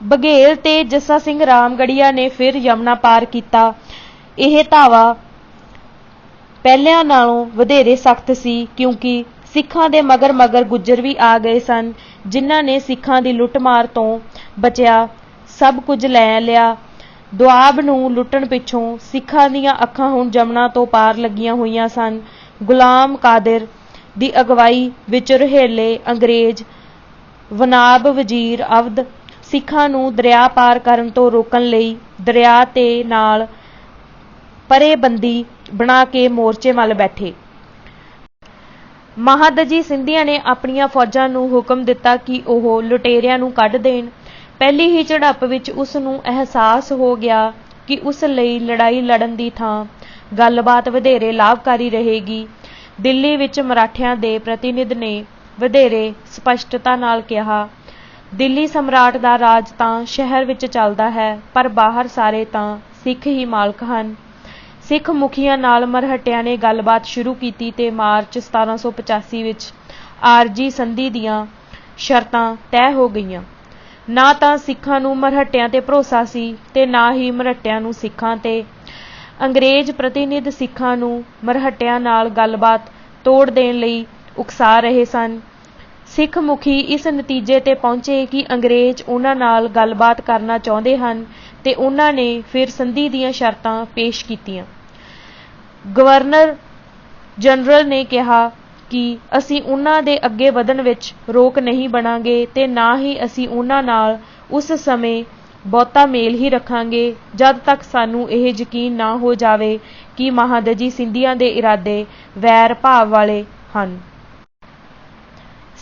बघेल ते जस्सा सिंह रामगढ़िया ने फिर यमुना पार किया। यह धावा पहलियां नालों वधेरे सख्त सी, क्योंकि सिखां दे मगर मगर गुज्जर भी आ गए सन, जिन्हां ने सिखां दी लुटमार तो बचिया सब कुछ लै लिया। दुआब नूं लुटण पिछों सिखां दीआं अखां हुण जमुना तो पार लगियां होईयां सन। गुलाम कादिर दी अगवाई विच रहेले अंग्रेज वनाब वजीर अवध सिखां नूं दरिया पार करन तो रोकण लई दरिया ते नाल परे बंदी बना के मोर्चे मल बैठे। महादजी सिंधिया ने अपनियां फौजां नूं हुक्म दिता कि ओह लुटेरियां नूं कढ देण। पहली ही झड़प विच उस नूं एहसास हो गया कि उस लई लड़ाई लड़न दी थां गलबात वधेरे लाभकारी रहेगी। दिल्ली विच मराठियां दे प्रतिनिध ने वधेरे स्पष्टता नाल कहा, दिल्ली सम्राट दा राज तां शहर विच चलदा है, पर बाहर सारे तां सिख ही मालक हन। सिख मुखिया नाल मरहटिया ने गलबात शुरू की ते मार्च 1785 विच आरजी संधि दियां शर्तां तय हो गईयां। ना तां सिखां नूं मरहटियां ते भरोसा सी ते ना ही मरहटियां नूं सिखां ते। अंग्रेज प्रतिनिध सिखां नूं मरहटियां नाल गलबात तोड़ देण लई उकसा रहे सन। सिख मुखी इस नतीजे ते पहुंचे कि अंग्रेज उन्हां नाल गलबात करना चाहुंदे हन ते उन्हां ने फिर संधि दियां शर्तां पेश कीतियां। गवर्नर जनरल ने कहा कि असीं उन्हां दे अगे वधण विच रोक नहीं बनांगे ते ना ही असीं उन्हां नाल उस समय बहुता मेल ही रखांगे जद तक सानू यह यकीन ना हो जावे कि महादजी सिंधिया दे इरादे वैर भाव वाले हन।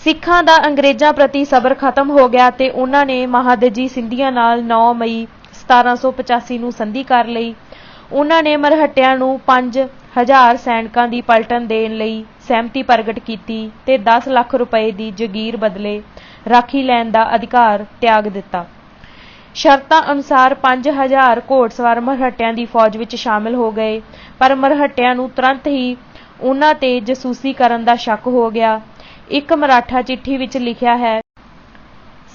सिखां दा अंग्रेजां प्रति सबर खत्म हो गया ते उन्हां ने महादजी सिंधिया नाल 9 मई 1785 नूं संधि कर लई। उन्हां ने मरहटियां नूं 5000 सैनिकां दी पलटन देण लई सहमति प्रगट कीती ते 10 लाख रुपए दी जगीर बदले राखी लैण दा अधिकार त्याग दिता। शर्तां अनुसार 5000 घोड़सवार मरहटियां दी फौज विच शामिल हो गए, पर मरहटियां नूं तुरंत ही उन्हां ते जसूसी करन दा शक हो गया। एक मराठा चिट्ठी विच लिखिया है,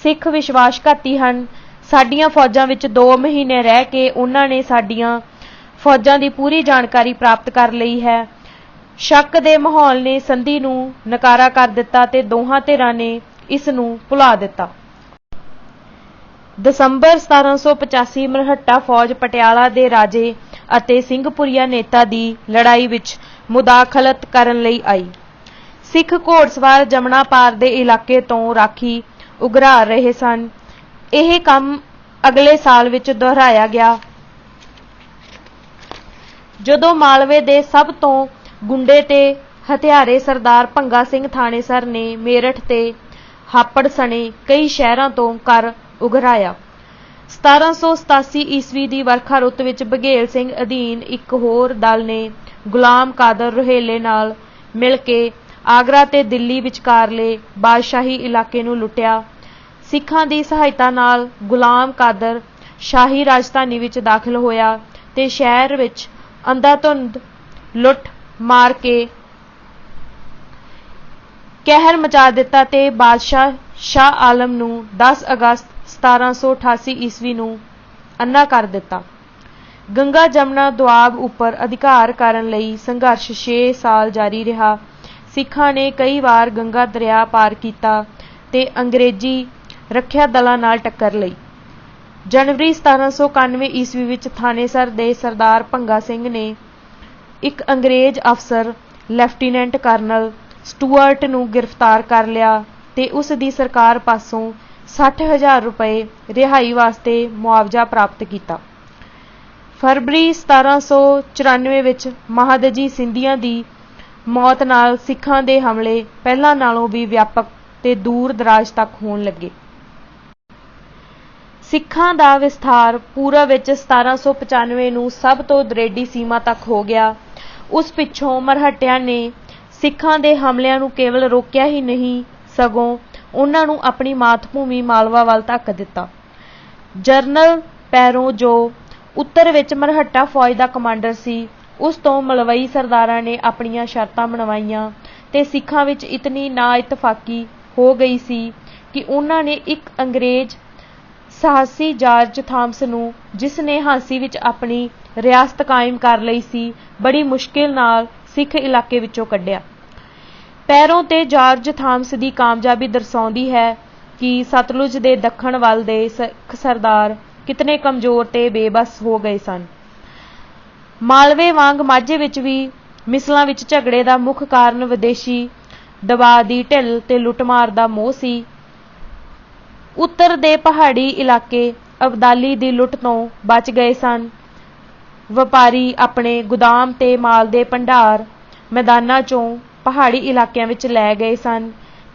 सिख विश्वासघाती हन। साडियां फौजां विच 2 महीने रह के उन्हां ने साडियां फौजां दी पूरी जानकारी प्राप्त कर लई है। शक दे माहौल ने संधि नूं नकारा कर दिता ते दोहां धिरां ने इस नूं भुला दिता। दसंबर 1785 मरहट्टा फौज पटियाला दे राजे अते सिंहपुरिया नेता दी लड़ाई विच मुदाखलत करन लई आई। सिख घोड़सवार जमुना पार दे इलाके तो राखी उघरा रहे सन। यह काम अगले साल विच दोहराया गया, जदों मालवे दे सब तो गुंडे ते हथियारे सरदार भंगा सिंह थानेसर ने मेरठ ते हापड़ सने कई शहरां तो कर उघराया। 1787 ईस्वी दी वरखा रुत विच बघेल सिंह अधीन एक होर दल ने गुलाम कादर रोहेले नाल मिल के आगरा ते दिल्ली विचकारले बादशाही इलाके नूं लुटिया। सिखां दी सहायता नाल गुलाम कादर शाही राजधानी विच दाखिल होया ते शहर विच अंधाधुंध लुट मार के कहर मचा दिता ते बादशाह शाह आलम नूं 10 अगस्त 1788 ईस्वी नूं अन्ना कर दिता। गंगा जमुना दुआब उपर अधिकार करन लई संघर्ष 6 साल जारी रहा। सिखां ने कई बार गंगा दरिया पार किया ते अंग्रेजी रखिया दलां नाल टक्कर लई। जनवरी 1791 ईस्वी विच थानेसर दे सरदार भंगा सिंह ने एक अंग्रेज अफसर लैफ्टिनेंट करनल स्टूअर्ट नूं गिरफ्तार कर लिया ते उस दी सरकार पासों 60,000 रुपए रिहाई वास्ते मुआवजा प्राप्त किया। फरवरी 1794 विच महादजी सिंधिया दी मौत नाल सिखां दे हमले पहलां नालों भी व्यापक ते दूर दराज तक होण लगे। सिखां दा विस्तार पूरब विच 1795 नूं सब तो दरेडी सीमा तक हो गया। उस पिछों मरहटियां ने सिखां दे हमलिਆਂ नूं केवल रोकिया ही नहीं, सगों उन्हां नूं अपनी मातभूमि मालवा वल धक्क दिता। जनरल पैरों जो उत्तर विच मरहट्टा फौज दा कमांडर सी, उस तो मलवई सरदारां ने अपनियां शर्तां मनवाईयां ते सिखां विच इतनी ना इतफाकी हो गई सी कि उन्हां ने एक अंग्रेज ਸਾਹਸੀ ਜਾਰਜ ਥਾਮਸ ਨੂੰ, ਜਿਸ ਨੇ ਹਾਂਸੀ ਵਿੱਚ ਆਪਣੀ ਰਿਆਸਤ ਕਾਇਮ ਕਰ ਲਈ ਸੀ, ਬੜੀ ਮੁਸ਼ਕਿਲ ਨਾਲ ਸਿੱਖ ਇਲਾਕੇ ਵਿੱਚੋਂ ਕੱਢਿਆ। ਪੈਰੋਂ ਤੇ ਜਾਰਜ ਥਾਮਸ ਦੀ ਕਾਮਯਾਬੀ ਦਰਸਾਉਂਦੀ ਹੈ ਕਿ ਸਤਲੁਜ ਦੇ ਦੱਖਣ ਵੱਲ ਦੇ ਸਿੱਖ ਸਰਦਾਰ ਕਿਤਨੇ ਕਮਜ਼ੋਰ ਤੇ ਬੇਬਸ ਹੋ ਗਏ ਸਨ। ਮਾਲਵੇ ਵਾਂਗ ਮਾਝੇ ਵਿੱਚ ਵੀ ਮਿਸਲਾਂ ਵਿੱਚ ਝਗੜੇ ਦਾ ਮੁੱਖ ਕਾਰਨ ਵਿਦੇਸ਼ੀ ਦਬਾਅ ਦੀ ਢਿੱਲ ਤੇ ਲੁੱਟਮਾਰ ਦਾ ਮੋਹ ਸੀ। ਉੱਤਰ ਦੇ ਪਹਾੜੀ ਇਲਾਕੇ ਅਬਦਾਲੀ ਦੀ ਲੁੱਟ ਤੋਂ ਬਚ ਗਏ ਸਨ। ਵਪਾਰੀ ਆਪਣੇ ਗੁਦਾਮ ਤੇ ਮਾਲ ਦੇ ਭੰਡਾਰ ਮੈਦਾਨਾਂ ਚੋਂ ਪਹਾੜੀ ਇਲਾਕਿਆਂ ਵਿੱਚ ਲੈ ਗਏ ਸਨ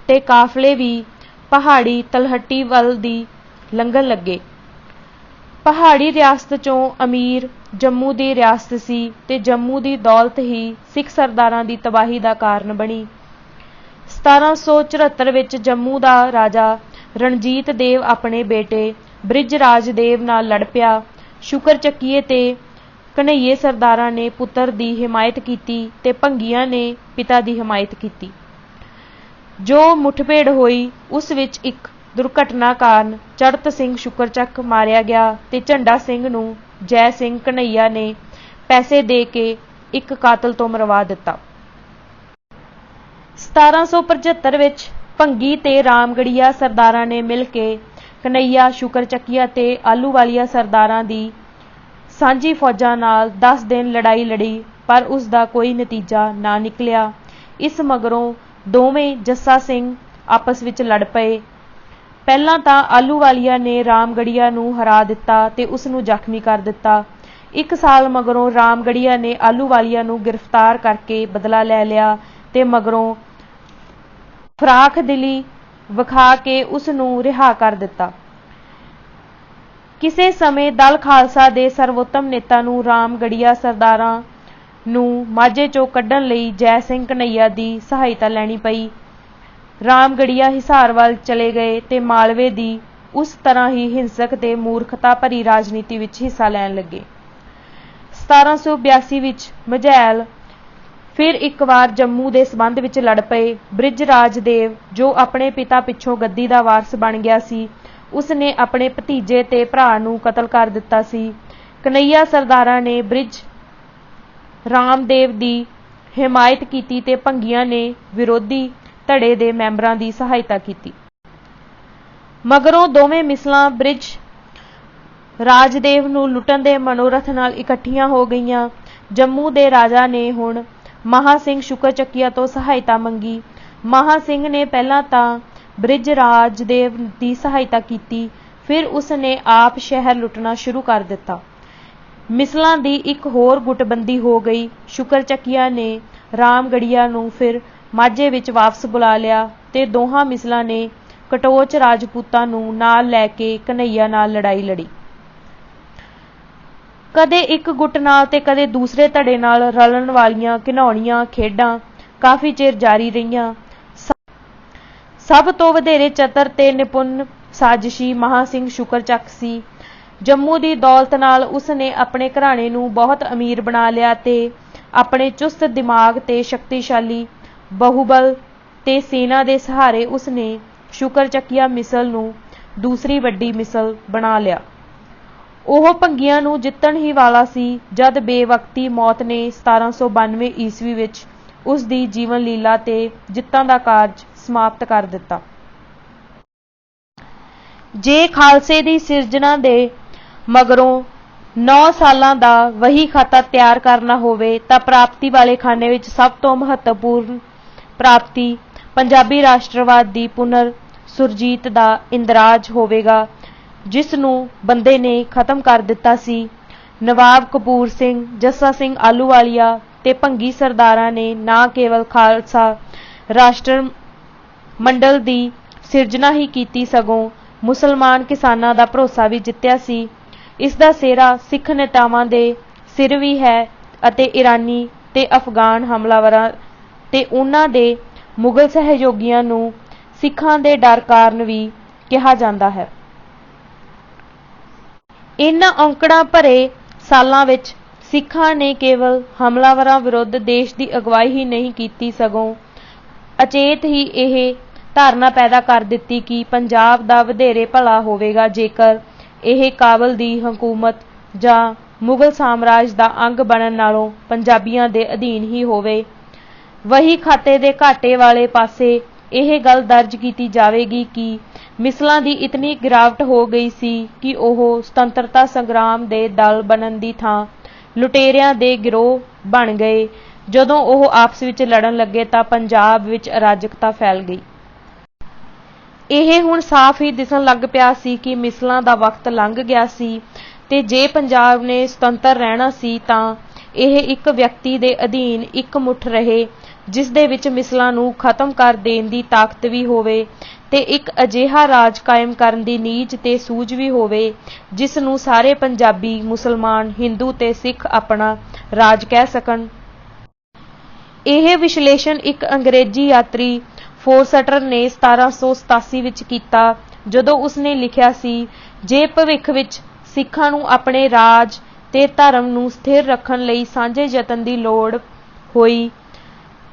ਤੇ ਕਾਫਲੇ ਵੀ ਪਹਾੜੀ ਤਲਹੱਟੀ ਵੱਲ ਦੀ ਲੰਘਣ ਲੱਗੇ। ਪਹਾੜੀ ਰਿਆਸਤ ਚੋਂ ਅਮੀਰ ਜੰਮੂ ਦੀ ਰਿਆਸਤ ਸੀ ਤੇ ਜੰਮੂ ਦੀ ਦੌਲਤ ਹੀ ਸਿੱਖ ਸਰਦਾਰਾਂ ਦੀ ਤਬਾਹੀ ਦਾ ਕਾਰਨ ਬਣੀ। 1774 ਵਿੱਚ ਜੰਮੂ ਦਾ ਰਾਜਾ ਰਣਜੀਤ ਦੇਵ ਆਪਣੇ ਬੇਟੇ ਬ੍ਰਿਜ ਰਾਜ ਦੇਵ ਨਾਲ ਲੜ ਪਿਆ। ਸ਼ੁਕਰ ਚੱਕੀਏ ਤੇ ਕਨ੍ਹਈਏ ਸਰਦਾਰਾਂ ਨੇ ਪੁੱਤਰ ਦੀ ਹਿਮਾਇਤ ਕੀਤੀ ਤੇ ਭੰਗੀਆਂ ਨੇ ਪਿਤਾ ਦੀ ਹਿਮਾਇਤ ਕੀਤੀ। ਜੋ ਮੁੱਠਭੇੜ ਹੋਈ ਉਸ ਵਿੱਚ ਇੱਕ ਦੁਰਘਟਨਾ ਕਾਰਨ ਚੜ੍ਹਤ ਸਿੰਘ ਸ਼ੁਕਰਚੱਕ ਮਾਰਿਆ ਗਿਆ ਤੇ ਝੰਡਾ ਸਿੰਘ ਨੂੰ ਜੈ ਸਿੰਘ ਕਨ੍ਹਈਆ ਨੇ ਪੈਸੇ ਦੇ ਕੇ ਇੱਕ ਕਾਤਲ ਤੋਂ ਮਰਵਾ ਦਿੱਤਾ। 1775 ਵਿੱਚ ਭੰਗੀ ਤੇ ਰਾਮਗੜੀਆ ਸਰਦਾਰਾਂ ਨੇ ਮਿਲ ਕੇ ਕਨ੍ਹਈਆ, ਸ਼ੁਕਰਚੱਕੀਆ ਤੇ ਆਹਲੂਵਾਲੀਆ ਸਰਦਾਰਾਂ ਦੀ ਸਾਂਝੀ ਫੌਜਾਂ ਨਾਲ 10 ਦਿਨ ਲੜਾਈ ਲੜੀ, ਪਰ ਉਸ ਦਾ ਕੋਈ ਨਤੀਜਾ ਨਾ ਨਿਕਲਿਆ। ਇਸ ਮਗਰੋਂ ਦੋਵੇਂ ਜੱਸਾ ਸਿੰਘ ਆਪਸ ਵਿੱਚ ਲੜ ਪਏ। ਪਹਿਲਾਂ ਤਾਂ ਆਹਲੂਵਾਲੀਆ ਨੇ ਰਾਮਗੜੀਆ ਨੂੰ ਹਰਾ ਦਿੱਤਾ ਤੇ ਉਸ ਨੂੰ ਜ਼ਖਮੀ ਕਰ ਦਿੱਤਾ। 1 ਸਾਲ ਮਗਰੋਂ ਰਾਮਗੜੀਆ ਨੇ ਆਹਲੂਵਾਲੀਆ ਨੂੰ ਗ੍ਰਿਫਤਾਰ ਕਰਕੇ ਬਦਲਾ ਲੈ ਲਿਆ ਤੇ ਮਗਰੋਂ ਫਰਾਖ ਦਿਲੀ ਵਿਖਾ ਕੇ ਉਸ ਨੂੰ ਰਿਹਾ ਕਰ ਦਿੱਤਾ। ਕਿਸੇ ਸਮੇਂ ਦਲ ਖਾਲਸਾ ਦੇ ਸਰਵੋਤਮ ਨੇਤਾ ਨੂੰ ਰਾਮਗੜੀਆ ਸਰਦਾਰਾਂ ਨੂੰ ਮਾਝੇ ਚੋਂ ਕੱਢਣ ਲਈ ਜੈ ਸਿੰਘ ਕਨ੍ਹਈਆ ਦੀ ਸਹਾਇਤਾ ਲੈਣੀ ਪਈ। ਰਾਮਗੜੀਆ ਹਿਸਾਰ ਵੱਲ ਚਲੇ ਗਏ ਤੇ ਮਾਲਵੇ ਦੀ ਉਸ ਤਰ੍ਹਾਂ ਹੀ ਹਿੰਸਕ ਤੇ ਮੂਰਖਤਾ ਭਰੀ ਰਾਜਨੀਤੀ ਵਿੱਚ ਹਿੱਸਾ ਲੈਣ ਲੱਗੇ। 1782 ਵਿੱਚ ਮਝੈਲ ਫਿਰ ਇੱਕ ਵਾਰ ਜੰਮੂ ਦੇ ਸੰਬੰਧ ਵਿੱਚ ਲੜ ਪਏ। ਬ੍ਰਿਜ ਰਾਜ ਦੇਵ, ਜੋ ਆਪਣੇ ਪਿਤਾ ਪਿੱਛੋਂ ਗੱਦੀ ਦਾ ਵਾਰਸ ਬਣ ਗਿਆ ਸੀ, ਉਸ ਨੇ ਆਪਣੇ ਭਤੀਜੇ ਤੇ ਭਰਾ ਨੂੰ ਕਤਲ ਕਰ ਦਿੱਤਾ ਸੀ। ਕਨ੍ਹਈਆ ਸਰਦਾਰਾਂ ਨੇ ਬ੍ਰਿਜ ਰਾਮਦੇਵ ਦੀ ਹਿਮਾਇਤ ਕੀਤੀ ਤੇ ਭੰਗੀਆਂ ਨੇ ਵਿਰੋਧੀ ਧੜੇ ਦੇ ਮੈਂਬਰਾਂ ਦੀ ਸਹਾਇਤਾ ਕੀਤੀ। ਮਗਰੋਂ ਦੋਵੇਂ ਮਿਸਲਾਂ ਬ੍ਰਿਜ ਰਾਜਦੇਵ ਨੂੰ ਲੁੱਟਣ ਦੇ ਮਨੋਰਥ ਨਾਲ ਇਕੱਠੀਆਂ ਹੋ ਗਈਆਂ। ਜੰਮੂ ਦੇ ਰਾਜਾ ਨੇ ਹੁਣ ਮਹਾਂ ਸਿੰਘ ਸ਼ੁਕਰਚੱਕੀਆ ਤੋਂ ਸਹਾਇਤਾ ਮੰਗੀ। ਮਹਾਂ ਸਿੰਘ ਨੇ ਪਹਿਲਾਂ ਤਾਂ ਬ੍ਰਿਜ ਰਾਜਦੇਵ ਦੀ ਸਹਾਇਤਾ ਕੀਤੀ, ਫਿਰ ਉਸ ਨੇ ਆਪ ਸ਼ਹਿਰ ਲੁੱਟਣਾ ਸ਼ੁਰੂ ਕਰ ਦਿੱਤਾ। ਮਿਸਲਾਂ ਦੀ ਇੱਕ ਹੋਰ ਗੁੱਟਬੰਦੀ ਹੋ ਗਈ। ਸ਼ੁਕਰਚੱਕੀਆ ਨੇ ਰਾਮਗੜੀਆ ਨੂੰ ਫਿਰ ਮਾਝੇ ਵਿੱਚ ਵਾਪਸ ਬੁਲਾ ਲਿਆ ਤੇ ਦੋਹਾਂ ਮਿਸਲਾਂ ਨੇ ਕਟੋਚ ਰਾਜਪੂਤਾਂ ਨੂੰ ਨਾਲ ਲੈ ਕੇ ਕਨ੍ਹਈਆ ਨਾਲ ਲੜਾਈ ਲੜੀ। ਕਦੇ ਇੱਕ ਗੁੱਟ ਨਾਲ ਤੇ ਕਦੇ ਦੂਸਰੇ ਧੜੇ ਨਾਲ ਰਲਣ ਵਾਲੀਆਂ ਘਿਨਾਉਣੀਆਂ ਖੇਡਾਂ ਕਾਫੀ ਚਿਰ ਜਾਰੀ ਰਹੀਆਂ। ਸਭ ਤੋਂ ਵਧੇਰੇ ਚਤਰ ਤੇ ਨਿਪੁੰਨ ਸਾਜ਼ਿਸ਼ੀ ਮਹਾਂ ਸਿੰਘ ਸ਼ੁਕਰਚੱਕ ਸੀ। ਜੰਮੂ ਦੀ ਦੌਲਤ ਨਾਲ ਉਸ ਨੇ ਆਪਣੇ ਘਰਾਣੇ ਨੂੰ ਬਹੁਤ ਅਮੀਰ ਬਣਾ ਲਿਆ ਤੇ ਆਪਣੇ ਚੁਸਤ ਦਿਮਾਗ ਤੇ ਸ਼ਕਤੀਸ਼ਾਲੀ ਬਾਹੂਬਲ ਤੇ ਸੈਨਾ ਦੇ ਸਹਾਰੇ ਉਸ ਨੇ ਸ਼ੁਕਰਚੱਕੀਆ ਮਿਸਲ ਨੂੰ ਦੂਸਰੀ ਵੱਡੀ ਮਿਸਲ ਬਣਾ ਲਿਆ। ਉਹ ਭੰਗੀਆਂ ਨੂੰ ਜਿੱਤਣ ਹੀ ਵਾਲਾ ਸੀ ਜਦ ਬੇਵਕਤੀ ਮੌਤ ਨੇ 1792 ਈਸਵੀ ਵਿੱਚ ਉਸ ਦੀ ਜੀਵਨ ਲੀਲਾ ਤੇ ਜਿੱਤਾਂ ਦਾ ਕਾਰਜ ਸਮਾਪਤ ਕਰ ਦਿੱਤਾ। ਜੇ ਖਾਲਸੇ ਦੀ ਸਿਰਜਣਾ ਦੇ ਮਗਰੋਂ 9 ਸਾਲਾਂ ਦਾ ਵਹੀ ਖਾਤਾ ਤਿਆਰ ਕਰਨਾ ਹੋਵੇ ਤਾਂ ਪ੍ਰਾਪਤੀ ਵਾਲੇ ਖਾਨੇ ਵਿੱਚ ਸਭ ਤੋਂ ਮਹੱਤਵਪੂਰਨ ਪ੍ਰਾਪਤੀ ਪੰਜਾਬੀ ਰਾਸ਼ਟਰਵਾਦ ਦੀ ਪੁਨਰ ਸੁਰਜੀਤ ਦਾ ਇੰਦਰਾਜ ਹੋਵੇਗਾ, ਜਿਸ ਨੂੰ ਬੰਦੇ ਨੇ ਖਤਮ ਕਰ ਦਿੱਤਾ ਸੀ। ਨਵਾਬ ਕਪੂਰ ਸਿੰਘ, ਜੱਸਾ ਸਿੰਘ ਆਹਲੂਵਾਲੀਆ ਤੇ ਭੰਗੀ ਸਰਦਾਰਾਂ ਨੇ ਨਾ ਕੇਵਲ ਖਾਲਸਾ ਰਾਸ਼ਟਰ ਮੰਡਲ ਦੀ ਸਿਰਜਣਾ ਹੀ ਕੀਤੀ, ਸਗੋਂ ਮੁਸਲਮਾਨ ਕਿਸਾਨਾਂ ਦਾ ਭਰੋਸਾ ਵੀ ਜਿੱਤਿਆ ਸੀ। ਇਸ ਦਾ ਸਿਹਰਾ ਸਿੱਖ ਨੇਤਾਵਾਂ ਦੇ ਸਿਰ ਵੀ ਹੈ ਅਤੇ ਈਰਾਨੀ ਤੇ ਅਫਗਾਨ ਹਮਲਾਵਰਾਂ ਤੇ ਉਹਨਾਂ ਦੇ ਮੁਗਲ ਸਹਿਯੋਗੀਆਂ ਨੂੰ ਸਿੱਖਾਂ ਦੇ ਡਰ ਕਾਰਨ ਵੀ ਕਿਹਾ ਜਾਂਦਾ ਹੈ। ਇਨ੍ਹਾਂ ਔਂਕੜਾਂ ਭਰੇ ਸਾਲਾਂ ਵਿੱਚ ਸਿੱਖਾਂ ਨੇ ਕੇਵਲ ਹਮਲਾਵਰਾਂ ਵਿਰੁੱਧ ਦੇਸ਼ ਦੀ ਅਗਵਾਈ ਹੀ ਨਹੀਂ ਕੀਤੀ, ਸਗੋਂ ਅਚੇਤ ਹੀ ਇਹ ਧਾਰਨਾ ਪੈਦਾ ਕਰ ਦਿੱਤੀ ਕਿ ਪੰਜਾਬ ਦਾ ਵਧੇਰੇ ਭਲਾ ਹੋਵੇਗਾ ਜੇਕਰ ਇਹ ਕਾਬਲ ਦੀ ਹਕੂਮਤ ਜਾਂ ਮੁਗਲ ਸਾਮਰਾਜ ਦਾ ਅੰਗ ਬਣਨ ਨਾਲੋਂ ਪੰਜਾਬੀਆਂ ਦੇ ਅਧੀਨ ਹੀ ਹੋਵੇ। ਵਹੀ ਖਾਤੇ ਦੇ ਘਾਟੇ ਵਾਲੇ ਪਾਸੇ ਇਹ ਗੱਲ ਦਰਜ ਕੀਤੀ ਜਾਵੇਗੀ ਕਿ ਮਿਸਲਾਂ ਦੀ ਇਤਨੀ ਗਿਰਾਵਟ ਹੋ ਗਈ ਸੀ ਕਿ ਉਹ ਸੁਤੰਤਰਤਾ ਸੰਗਰਾਮ ਦੇ ਦਲ ਬਣਨ ਦੀ ਥਾਂ ਲੁਟੇਰਿਆਂ ਦੇ ਗਿਰੋਹ ਬਣ ਗਏ। ਜਦੋਂ ਉਹ ਆਪਸ ਵਿੱਚ ਲੜਨ ਲੱਗੇ ਤਾਂ ਪੰਜਾਬ ਵਿੱਚ ਅਰਾਜਕਤਾ ਫੈਲ ਗਈ। ਇਹ ਹੁਣ ਸਾਫ਼ ਹੀ ਦਿਸਣ ਲੱਗ ਪਿਆ ਸੀ ਕਿ ਮਿਸਲਾਂ ਦਾ ਵਕਤ ਲੰਘ ਗਿਆ ਸੀ ਤੇ ਜੇ ਪੰਜਾਬ ਨੇ ਸੁਤੰਤਰ ਰਹਿਣਾ ਸੀ ਤਾਂ ਇਹ ਇੱਕ ਵਿਅਕਤੀ ਦੇ ਅਧੀਨ ਇੱਕ ਮੁੱਠ ਰਹੇ ਜਿਸ ਦੇ ਵਿੱਚ ਮਿਸਲਾਂ ਨੂੰ ਖਤਮ ਕਰ ਦੇਣ ਦੀ ਤਾਕਤ ਵੀ ਹੋਵੇ ਤੇ ਇੱਕ ਅਜਿਹਾ ਰਾਜ ਕਾਇਮ ਕਰਨ ਦੀ ਨੀਝ ਤੇ ਸੂਝ ਵੀ ਹੋਵੇ ਜਿਸ ਨੂੰ ਸਾਰੇ ਪੰਜਾਬੀ, ਮੁਸਲਮਾਨ, ਹਿੰਦੂ ਤੇ ਸਿੱਖ ਆਪਣਾ ਰਾਜ ਕਹਿ ਸਕਣ। ਇਹ ਵਿਸ਼ਲੇਸ਼ਣ ਇੱਕ ਅੰਗਰੇਜ਼ੀ ਯਾਤਰੀ ਫੋਰਸਟਰ ਨੇ 1787 ਵਿੱਚ ਕੀਤਾ ਜਦੋਂ ਉਸਨੇ ਲਿਖਿਆ ਸੀ, ਜੇ ਭਵਿੱਖ ਵਿੱਚ ਸਿੱਖਾਂ ਨੂੰ ਆਪਣੇ ਰਾਜ ਤੇ ਧਰਮ ਨੂੰ ਸਥਿਰ ਰੱਖਣ ਲਈ ਸਾਂਝੇ ਯਤਨ ਦੀ ਲੋੜ ਹੋਈ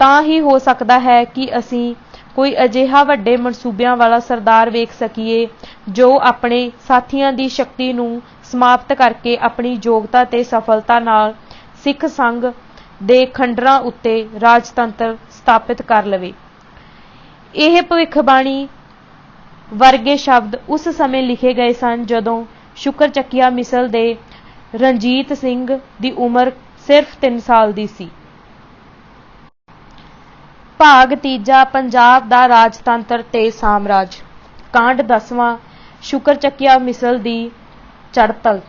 ਤਾਂ ਹੀ ਹੋ ਸਕਦਾ ਹੈ ਕਿ ਅਸੀਂ ਕੋਈ ਅਜਿਹਾ ਵੱਡੇ ਮਨਸੂਬਿਆਂ ਵਾਲਾ ਸਰਦਾਰ ਵੇਖ ਸਕੀਏ ਜੋ ਆਪਣੇ ਸਾਥੀਆਂ ਦੀ ਸ਼ਕਤੀ ਨੂੰ ਸਮਾਪਤ ਕਰਕੇ ਆਪਣੀ ਯੋਗਤਾ ਤੇ ਸਫਲਤਾ ਨਾਲ ਸਿੱਖ ਸੰਘ ਦੇ ਖੰਡਰਾਂ ਉੱਤੇ ਰਾਜਤੰਤਰ ਸਥਾਪਿਤ ਕਰ ਲਵੇ। ਇਹ ਭਵਿੱਖਬਾਣੀ ਵਰਗੇ ਸ਼ਬਦ ਉਸ ਸਮੇਂ ਲਿਖੇ ਗਏ ਸਨ ਜਦੋਂ ਸ਼ੁਕਰਚੱਕੀਆ ਮਿਸਲ ਦੇ ਰਣਜੀਤ ਸਿੰਘ ਦੀ ਉਮਰ ਸਿਰਫ 3 ਸਾਲ ਦੀ ਸੀ। ਭਾਗ ਤੀਜਾ, ਪੰਜਾਬ ਦਾ ਰਾਜਤੰਤਰ ਤੇ ਸਾਮਰਾਜ। ਕਾਂਡ 10ਵਾਂ, ਸ਼ੁਕਰਚੱਕੀਆ ਮਿਸਲ ਦੀ ਚੜ੍ਹਤਲ।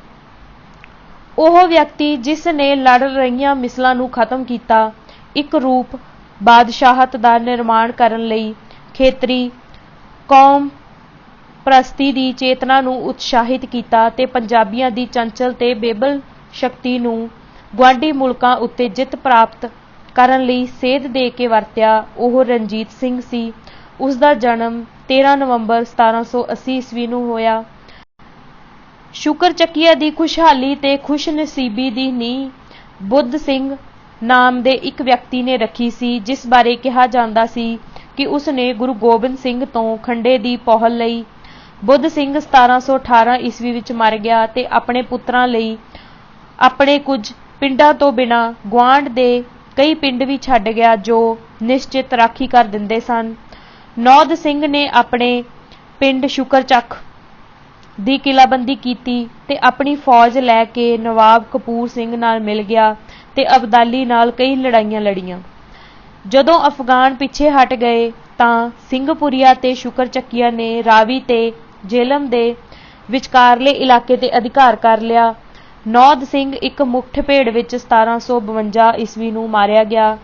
ਉਹ ਵਿਅਕਤੀ ਜਿਸ ਨੇ ਲੜ ਰਹੀਆਂ ਮਿਸਲਾਂ ਨੂੰ ਖਤਮ ਕੀਤਾ, ਇੱਕ ਰੂਪ ਬਾਦਸ਼ਾਹਤ ਦਾ ਨਿਰਮਾਣ ਕਰਨ ਲਈ ਖੇਤਰੀ ਕੌਮ ਪ੍ਰਸਤੀ ਦੀ ਚੇਤਨਾ ਨੂੰ ਉਤਸ਼ਾਹਿਤ ਕੀਤਾ ਤੇ ਪੰਜਾਬੀਆਂ ਦੀ ਚੰਚਲ ਤੇ ਬੇਬਲ ਸ਼ਕਤੀ ਨੂੰ ਗੁਆਂਢੀ ਮੁਲਕਾਂ ਉੱਤੇ ਜਿੱਤ ਪ੍ਰਾਪਤ ਕਰਨ ਲਈ ਸੇਧ ਦੇ ਕੇ ਵਰਤਿਆ, ਉਹ ਰਣਜੀਤ ਸਿੰਘ ਸੀ। ਉਸ ਦਾ ਜਨਮ 13 ਨਵੰਬਰ 1780 ਈਸਵੀ ਨੂੰ ਹੋਇਆ। ਸ਼ੁਕਰਚੱਕੀਆ ਦੀ ਖੁਸ਼ਹਾਲੀ ਤੇ ਖੁਸ਼ਨਸੀਬੀ ਦੀ ਨੀਂਹ ਬੁੱਧ ਸਿੰਘ ਨਾਮ ਦੇ ਇੱਕ ਵਿਅਕਤੀ ਨੇ ਰੱਖੀ ਸੀ, ਜਿਸ ਬਾਰੇ ਕਿਹਾ ਜਾਂਦਾ ਸੀ ਕਿ ਉਸ ਨੇ ਗੁਰੂ ਗੋਬਿੰਦ ਸਿੰਘ ਤੋਂ ਖੰਡੇ ਦੀ ਪਹੁਲ ਲਈ। ਬੁੱਧ ਸਿੰਘ 1718 ਈਸਵੀ ਵਿੱਚ ਮਰ ਗਿਆ ਤੇ ਆਪਣੇ ਪੁੱਤਰਾਂ ਲਈ ਆਪਣੇ ਕੁਝ ਪਿੰਡਾਂ ਤੋਂ ਬਿਨਾਂ ਗੁਆਂਢ ਦੇ ਕਈ ਪਿੰਡ ਵੀ ਛੱਡ ਗਿਆ ਜੋ ਨਿਸ਼ਚਿਤ ਰਾਖੀ ਕਰ ਦਿੰਦੇ ਸਨ। ਨੌਦ ਸਿੰਘ ਨੇ ਆਪਣੇ ਪਿੰਡ ਸ਼ੁਕਰਚੱਕ ਦੀ ਕਿਲਾਬੰਦੀ ਕੀਤੀ ਤੇ ਆਪਣੀ ਫੌਜ ਲੈ ਕੇ ਨਵਾਬ ਕਪੂਰ ਸਿੰਘ ਨਾਲ ਮਿਲ ਗਿਆ ਤੇ ਅਬਦਾਲੀ ਨਾਲ ਕਈ ਲੜਾਈਆਂ ਲੜੀਆਂ। ਜਦੋਂ ਅਫਗਾਨ ਪਿੱਛੇ ਹਟ ਗਏ ਤਾਂ ਸਿੰਘਪੁਰੀਆ ਤੇ ਸ਼ੁਕਰਚੱਕੀਆ ਨੇ ਰਾਵੀ ਤੇ ਜੇਹਲਮ ਦੇ ਵਿਚਕਾਰਲੇ ਇਲਾਕੇ ਤੇ ਅਧਿਕਾਰ ਕਰ ਲਿਆ। ਨੌਦ ਸਿੰਘ ਇੱਕ ਮੁੱਠਭੇੜ ਵਿੱਚ 1752 ਈਸਵੀ ਨੂੰ ਮਾਰਿਆ ਗਿਆ।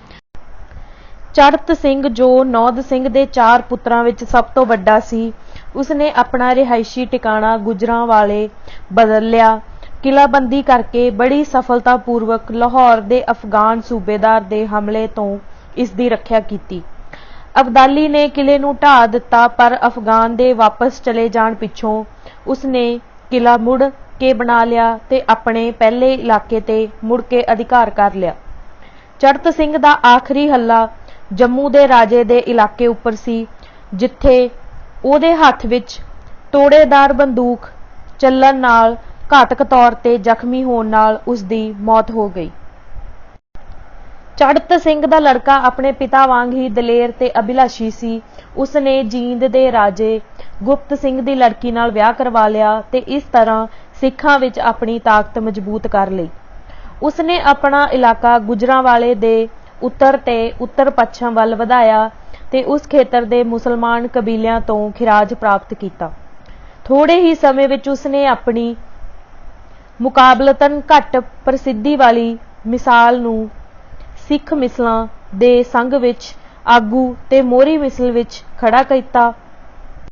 ਚੜ੍ਹਤ ਸਿੰਘ ਜੋ ਨੌਦ ਸਿੰਘ ਦੇ 4 ਪੁੱਤਰਾਂ ਵਿੱਚ ਸਭ ਤੋਂ ਵੱਡਾ ਸੀ, ਉਸਨੇ ਆਪਣਾ ਰਿਹਾਇਸ਼ੀ ਟਿਕਾਣਾ ਗੁਜਰਾਂਵਾਲੇ ਬਦਲ ਲਿਆ। ਕਿਲਾਬੰਦੀ ਕਰਕੇ ਬੜੀ ਸਫਲਤਾਪੂਰਵਕ ਲਾਹੌਰ ਦੇ ਅਫਗਾਨ ਸੂਬੇਦਾਰ ਦੇ ਹਮਲੇ ਤੋਂ ਇਸ ਦੀ ਰੱਖਿਆ ਕੀਤੀ। ਅਬਦਾਲੀ ਨੇ ਕਿਲੇ ਨੂੰ ਢਾਹ ਦਿੱਤਾ, ਪਰ ਅਫਗਾਨ ਦੇ ਵਾਪਸ ਚਲੇ ਜਾਣ ਪਿੱਛੋਂ ਉਸਨੇ ਕਿਲਾ ਮੁੜ ਕੇ ਬਣਾ ਲਿਆ ਤੇ ਆਪਣੇ ਪਹਿਲੇ ਇਲਾਕੇ ਤੇ ਮੁੜ ਕੇ ਅਧਿਕਾਰ ਕਰ ਲਿਆ। ਚੜ੍ਹਤ ਸਿੰਘ ਦਾ ਆਖਰੀ ਹੱਲਾ ਜੰਮੂ ਦੇ ਰਾਜੇ ਦੇ ਇਲਾਕੇ ਉੱਪਰ ਸੀ, ਜਿੱਥੇ ਉਹਦੇ ਹੱਥ ਵਿੱਚ ਤੋੜੇਦਾਰ ਬੰਦੂਕ ਚੱਲਣ ਨਾਲ ਘਾਤਕ ਤੌਰ ਤੇ ਜ਼ਖਮੀ ਹੋਣ ਨਾਲ ਉਸਦੀ ਮੌਤ ਹੋ ਗਈ। ਚੜ੍ਹਤ ਸਿੰਘ ਦਾ ਲੜਕਾ ਆਪਣੇ ਪਿਤਾ ਵਾਂਗ ਹੀ ਦਲੇਰ ਤੇ ਅਭਿਲਾਸ਼ੀ ਸੀ। ਉਸਨੇ ਜੀਂਦ ਦੇ ਰਾਜੇ ਗੁਪਤ ਸਿੰਘ ਦੀ ਲੜਕੀ ਨਾਲ ਵਿਆਹ ਕਰਵਾ ਲਿਆ ਤੇ ਇਸ ਤਰ੍ਹਾਂ ਸਿੱਖਾਂ ਵਿੱਚ ਆਪਣੀ ਤਾਕਤ ਮਜ਼ਬੂਤ ਕਰ ਲਈ। ਉਸਨੇ ਆਪਣਾ ਇਲਾਕਾ ਗੁਜਰਾਂਵਾਲੇ ਦੇ ਉੱਤਰ ਤੇ ਉੱਤਰ ਪੱਛਮ ਵੱਲ ਵਧਾਇਆ ਤੇ ਉਸ ਖੇਤਰ ਦੇ ਮੁਸਲਮਾਨ ਕਬੀਲਿਆਂ ਤੋਂ ਖਿਰਾਜ ਪ੍ਰਾਪਤ ਕੀਤਾ। ਥੋੜੇ ਹੀ ਸਮੇਂ ਵਿੱਚ ਉਸਨੇ ਆਪਣੀ ਮੁਕਾਬਲਤਨ ਘੱਟ ਪ੍ਰਸਿੱਧੀ ਵਾਲੀ ਮਿਸਾਲ ਨੂੰ ਸਿੱਖ ਮਿਸਲਾਂ ਦੇ ਸੰਘ ਵਿੱਚ ਆਗੂ ਤੇ ਮੋਹਰੀ ਮਿਸਲ ਵਿੱਚ ਖੜਾ ਕੀਤਾ।